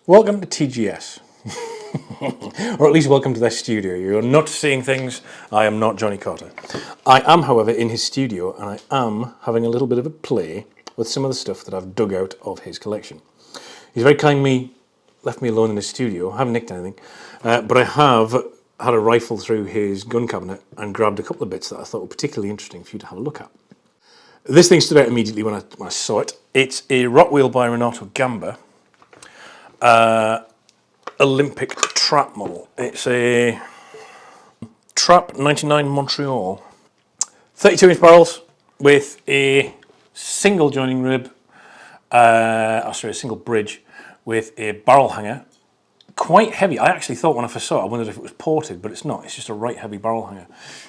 Welcome to TGS, or at least welcome to their studio. You're not seeing things. I am not Johnny Carter. I am, however, in his studio, and I am having a little bit of a play with some of the stuff that I've dug out of his collection. He's very kindly left me alone in his studio. I haven't nicked anything, but I have had a rifle through his gun cabinet and grabbed a couple of bits that I thought were particularly interesting for you to have a look at. This thing stood out immediately when I saw it. It's a Rockwheel by Renato Gamba. Olympic trap model. It's a Trap 99 Montreal. 32-inch barrels with a single joining rib, a single bridge with a barrel hanger. Quite heavy. I actually thought when I first saw it, I wondered if it was ported, but it's not. It's just a right heavy barrel hanger.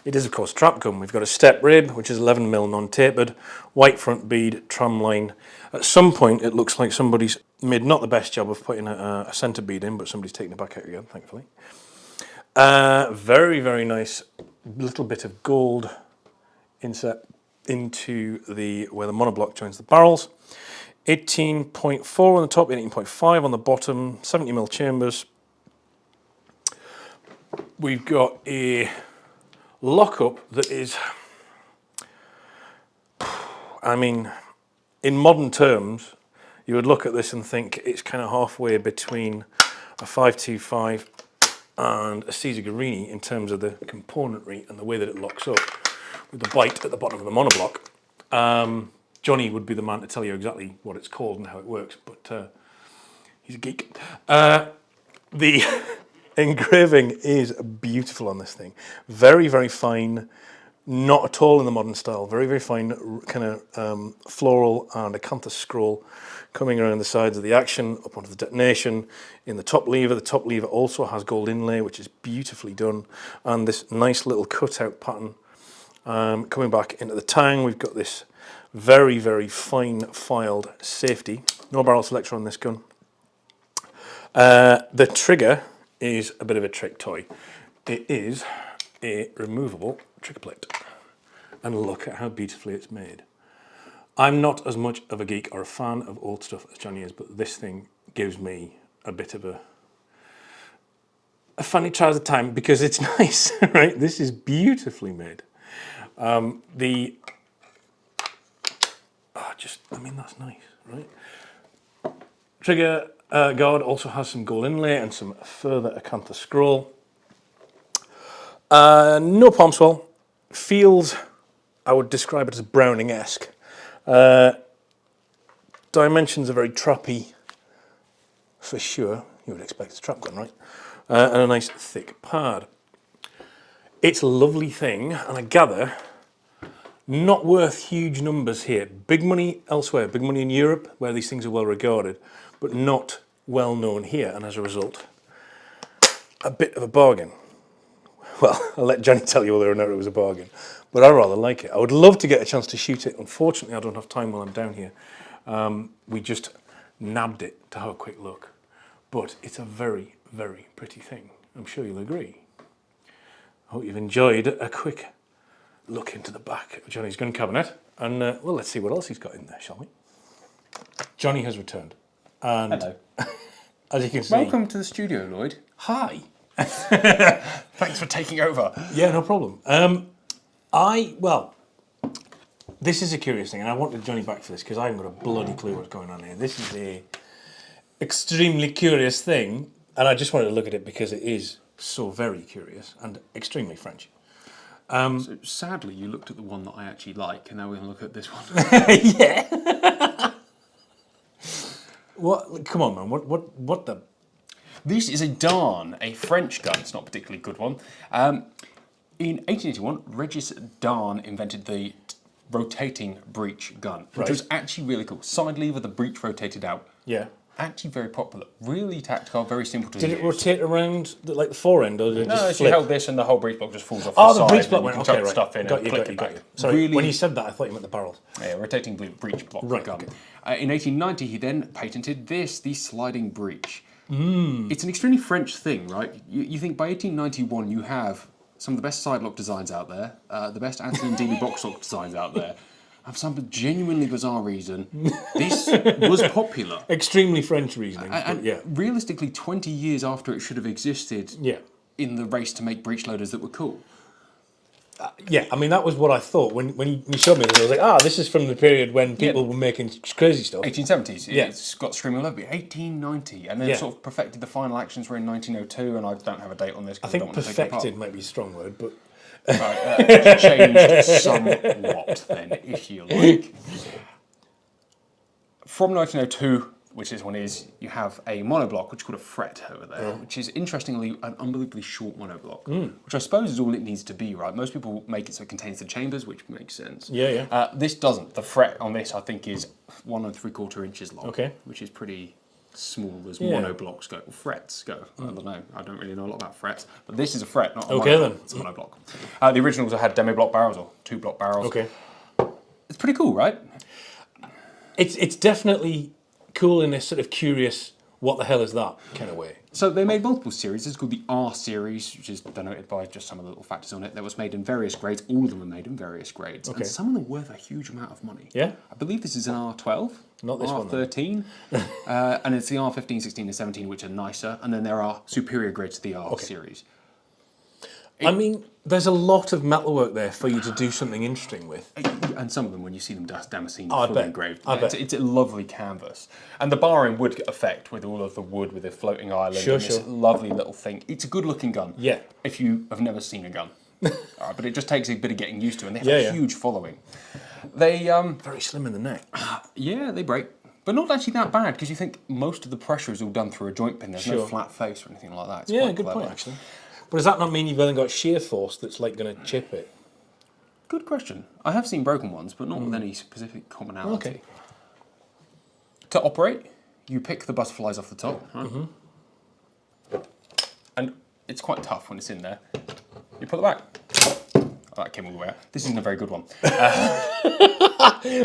It is, of course, trap gun. We've got a step rib, which is 11mm non-tapered, white front bead, tram line. At some point, it looks like somebody's made not the best job of putting a centre bead in, but somebody's taken it back out again, thankfully. Very, very nice little bit of gold inset into where the monoblock joins the barrels. 18.4 on the top, 18.5 on the bottom, 70mm chambers. We've got a lockup that is, I mean, in modern terms, you would look at this and think it's kind of halfway between a 525 and a Caesar Guarini in terms of the componentry and the way that it locks up with the bite at the bottom of the monoblock. Jonny would be the man to tell you exactly what it's called and how it works, but he's a geek. The engraving is beautiful on this thing. Very, very fine, not at all in the modern style. Very, very fine kind of floral and acanthus scroll coming around the sides of the action, up onto the detonation. In the top lever also has gold inlay, which is beautifully done, and this nice little cutout pattern. Coming back into the tang, we've got this very, very fine filed safety. No barrel selector on this gun. The trigger is a bit of a trick toy. It is a removable trigger plate. And look at how beautifully it's made. I'm not as much of a geek or a fan of old stuff as Jonny is, but this thing gives me a bit of a funny trouser time because it's nice, right? This is beautifully made. That's nice, right? Trigger guard also has some gold inlay and some further acanthus scroll. No palm swell. Feels, I would describe it as Browning-esque. Dimensions are very trappy, for sure. You would expect it's a trap gun, right? And a nice thick pad. It's a lovely thing, and I gather not worth huge numbers here. Big money elsewhere, big money in Europe, where these things are well regarded, but not well known here, and as a result, a bit of a bargain. Well, I'll let Jonny tell you whether or not it was a bargain, but I rather like it. I would love to get a chance to shoot it. Unfortunately, I don't have time while I'm down here. We just nabbed it to have a quick look, but it's a very, very pretty thing. I'm sure you'll agree. I hope you've enjoyed a quick look into the back of Jonny's gun cabinet, and well, let's see what else he's got in there, shall we? Jonny has returned, and hello. As you can see, welcome to the studio, Lloyd. Hi. Thanks for taking over. Yeah, no problem. This is a curious thing, and I wanted Jonny back for this because I haven't got a bloody clue what's going on here. This is a extremely curious thing, and I just wanted to look at it because it is so very curious and extremely French. So sadly, you looked at the one that I actually like, and now we're going to look at this one. Yeah. What? Come on, man. What the? This is a Darn, a French gun. It's not a particularly good one. In 1881, Regis Darn invented the rotating breech gun, which was actually really cool. Side lever, the breech rotated out. Yeah. Actually very popular. Really tactical, very simple to use. Did it rotate around like the fore end, or did it just flip? No, you held this and the whole breech block just falls off the side. breech block went, okay, right. Stuff in Got you. Sorry, really, when you said that, I thought you meant the barrels. Yeah, rotating breech block gun. Okay. In 1890, he then patented this, the sliding breech. It's an extremely French thing, right? You think by 1891 you have some of the best side lock designs out there, the best Anthony and Dealey box lock designs out there, For some genuinely bizarre reason, this was popular. Extremely French reasoning, And but yeah. realistically, 20 years after it should have existed Yeah. in the race to make breech loaders that were cool. Yeah, I mean, that was what I thought. When you showed me this, I was like, this is from the period when people were making crazy stuff. 1870s. Yeah. It's got streaming all over it. 1890. And then Yeah. sort of perfected the final actions were in 1902, and I don't have a date on this. I think perfected might be a strong word, but... Right, changed somewhat then, if you like. From 1902, which this one is, you have a monoblock, which is called a fret over there, which is interestingly an unbelievably short monoblock, which I suppose is all it needs to be, right? Most people make it so it contains the chambers, which makes sense. Yeah, yeah. This doesn't. The fret on this, I think, is 1 3/4 inches long, Okay. which is pretty small as Yeah. monoblocks go, or frets go. I don't know. I don't really know a lot about frets, but this is a fret, not a Okay, monoblock. then. It's a monoblock. The originals had demi-block barrels or 2-block barrels. Okay. It's pretty cool, right? It's definitely cool in this sort of curious, what the hell is that kind of way. So they made multiple series. This is called the R series, which is denoted by just some of the little factors on it. That was made in various grades. All of them were made in various grades. Okay. And some of them worth a huge amount of money. Yeah? I believe this is an R12. Not this one, then. R13. And it's the R15, 16, and 17, which are nicer. And then there are superior grades to the R series. I mean, there's a lot of metalwork there for you to do something interesting with. And some of them, when you see them Damascene I fully bet. engraved, I bet. It's a lovely canvas. And the barring wood effect with all of the wood with the floating island Sure, and this sure. lovely little thing. It's a good looking gun. Yeah. If you have never seen a gun. All right, but it just takes a bit of getting used to, and they have Yeah, a huge following. They Very slim in the neck. yeah, they break. But not actually that bad, because you think most of the pressure is all done through a joint pin. There's no Sure. flat face or anything like that. It's Yeah, quite good clever. point, actually. But does that not mean you've then got shear force that's like going to chip it? Good question. I have seen broken ones, but not with any specific commonality. Okay. To operate, you pick the butterflies off the top. Right? And it's quite tough when it's in there. You pull it back. Oh, that came all the way out. This isn't a very good one.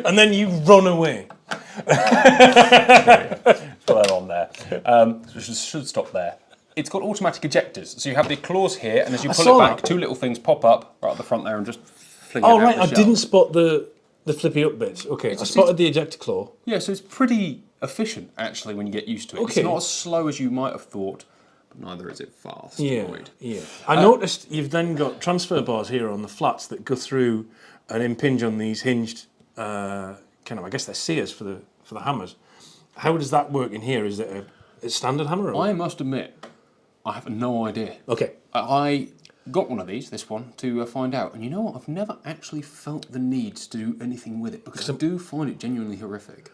And then you run away. Put that on there. So should stop there. It's got automatic ejectors. So you have the claws here, and as you pull saw it back, that. 2 little things pop up right at the front there and just fling it Oh, out right, the I shell. didn't spot the flippy up bits. Okay, I spotted the ejector claw. Yeah, so it's pretty efficient, actually, when you get used to it. Okay. It's not as slow as you might have thought, but neither is it fast. Yeah, Lloyd. yeah. I noticed you've then got transfer bars here on the flats that go through and impinge on these hinged, kind of, I guess they're sears for the hammers. How does that work in here? Is it a standard hammer? Or? I must admit, I have no idea. Okay. I got one of these, this one, to find out. And you know what? I've never actually felt the need to do anything with it, because I do find it genuinely horrific.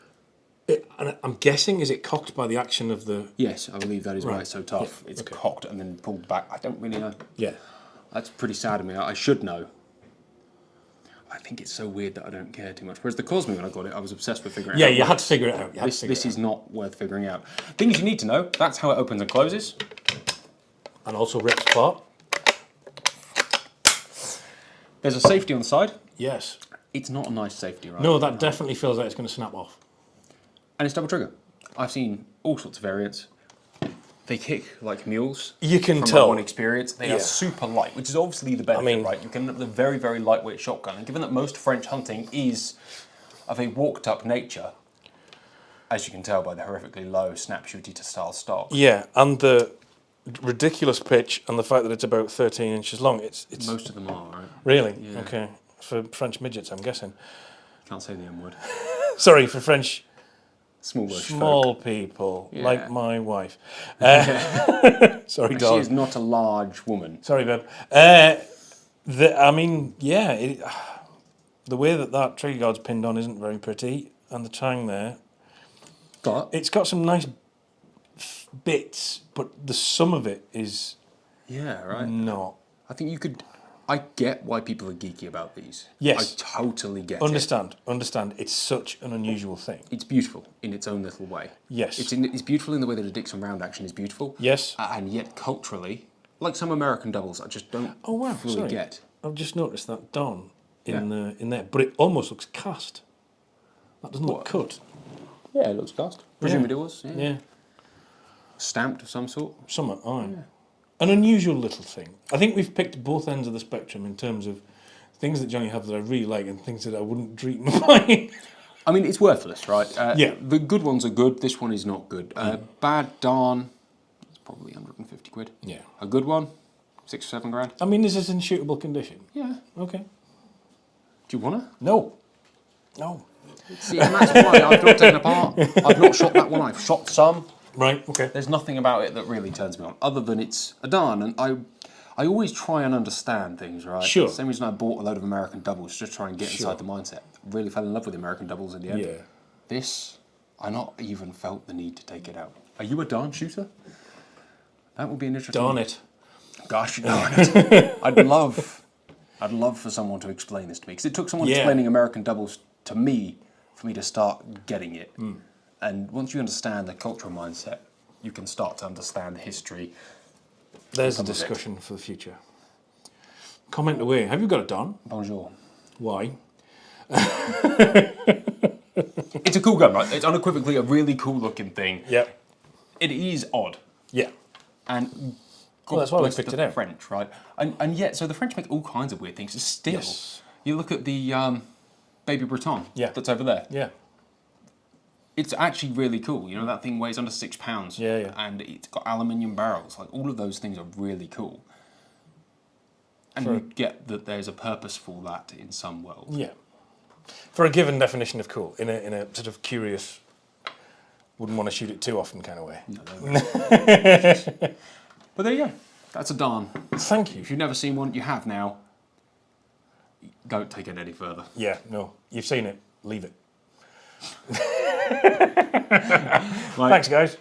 And I'm guessing, is it cocked by the action of the... Yes, I believe that is why Right. it's so tough. Yeah, It's okay. cocked and then pulled back. I don't really know. Yeah. That's pretty sad of me. I should know. I think it's so weird that I don't care too much. Whereas the Cosmo, when I got it, I was obsessed with figuring it Yeah, out. you had to figure it out. This is not worth figuring out. Things you need to know, that's how it opens and closes. And also rips apart. There's a safety on the side. Yes. It's not a nice safety, right? No, that definitely feels like it's going to snap off. And it's double trigger. I've seen all sorts of variants. They kick like mules. You can from tell. my own experience. They are super light, which is obviously the benefit, right? You can have a very, very lightweight shotgun. And given that most French hunting is of a walked-up nature, as you can tell by the horrifically low snap-shooty to style stock. Yeah, and the ridiculous pitch and the fact that it's about 13 inches long. It's Most of them are, right? Really? Yeah. Okay. For French midgets, I'm guessing. Can't say the M word. Sorry, for French Small bush small people, Yeah. like my wife. Sorry, She dog. is not a large woman. Sorry, babe. I mean, yeah, the way that trigger guard's pinned on isn't very pretty, and the tang there. But It's got some nice bits, but the sum of it is yeah, right. not. I think you could. I get why people are geeky about these. Yes. I totally get it. Understand. It's such an unusual thing. It's beautiful in its own little way. Yes. It's beautiful in the way that a Dixon round action is beautiful. Yes. And yet culturally, like some American doubles, I just don't fully sorry. get. I've just noticed that Don in there, but it almost looks cast. That doesn't look cut. Yeah, it looks cast. Presumably it was. Yeah. Yeah. Stamped of some sort. An unusual little thing. I think we've picked both ends of the spectrum in terms of things that Jonny have that I really like and things that I wouldn't dream of buying. I mean, it's worthless, right? Yeah. The good ones are good. This one is not good. Bad darn, it's probably 150 quid. Yeah. A good one, 6 or 7 grand. I mean, is this in shootable condition? Yeah. Okay. Do you want to? No. No. See, and that's why I've not taken apart. I've not shot that one. I've shot some. Right, okay. There's nothing about it that really turns me on, other than it's a darn. And I always try and understand things, right? Sure. Same reason I bought a load of American doubles, just try and get Sure. inside the mindset. Really fell in love with American doubles in the end. Yeah. This, I not even felt the need to take it out. Are you a darn shooter? That would be an interesting. Darn it. Gosh darn it! I'd love for someone to explain this to me, because it took someone Yeah. explaining American doubles to me for me to start getting it. And once you understand the cultural mindset, you can start to understand the history. There's a Some of it. discussion for the future. Comment away. Have you got a Don? Bonjour. Why? It's a cool gun, right? It's unequivocally a really cool looking thing. Yeah. It is odd. Yeah. And Well, that's why we bless picked the it out. French, right? And yet, so the French make all kinds of weird things. Still, Yes. you look at the Baby Breton Yeah. that's over there. Yeah. It's actually really cool. You know, that thing weighs under 6 pounds. Yeah, yeah. And it's got aluminium barrels. Like, all of those things are really cool. And you get that there's a purpose for that in some world. Yeah. For a given definition of cool, in a sort of curious, wouldn't want to shoot it too often kind of way. But there you go. That's a darn. Thank you. If you've never seen one, you have now. Don't take it any further. Yeah, no. You've seen it. Leave it. Right. Thanks, guys.